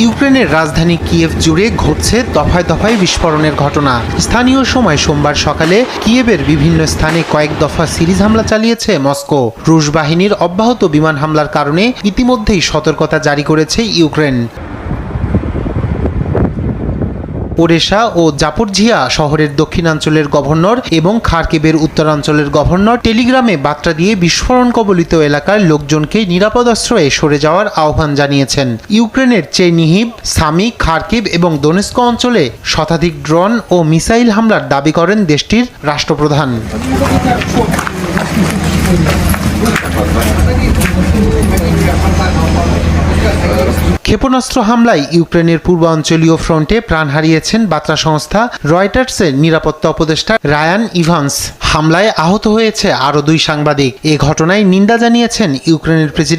ইউক্রেনের রাজধানী কিয়েভ জুড়ে ঘটছে দফায় দফায় বিস্ফোরণের ঘটনা। স্থানীয় সময় সোমবার সকালে কিয়েভের বিভিন্ন স্থানে কয়েক দফা সিরিজ হামলা চালিয়েছে মস্কো। রুশ বাহিনীর অব্যাহত বিমান হামলার কারণে ইতিমধ্যেই সতর্কতা জারি করেছে ইউক্রেন। ওডেসা ও জাপোরঝিয়া শহরের দক্ষিণাঞ্চলের গভর্নর এবং খার্কিভের উত্তরাঞ্চলের গভর্নর টেলিগ্রামে বার্তা দিয়ে বিস্ফোরণ কবলিত এলাকার লোকজনকে নিরাপদ আশ্রয়ে সরে যাওয়ার আহ্বান জানিয়েছেন। ইউক্রেনের চেরনিহিভ, সামি, খার্কিভ এবং দোনেস্ক অঞ্চলে শতাধিক ড্রোন ও মিসাইল হামলার দাবি করেন দেশটির রাষ্ট্রপ্রধান। ক্ষেপণাস্ত্র হামলায় ইউক্রেনের পূর্বাঞ্চলীয় ফ্রন্টে প্রাণ হারিয়েছেন বার্তা সংস্থা রয়টার্সের নিরাপত্তা উপদেষ্টা রায়ান ইভান্স। হামলায় আহত হয়েছে আরও 2 সাংবাদিক। এ ঘটনায় নিন্দা জানিয়েছেন ইউক্রেনের প্রেসিডেন্ট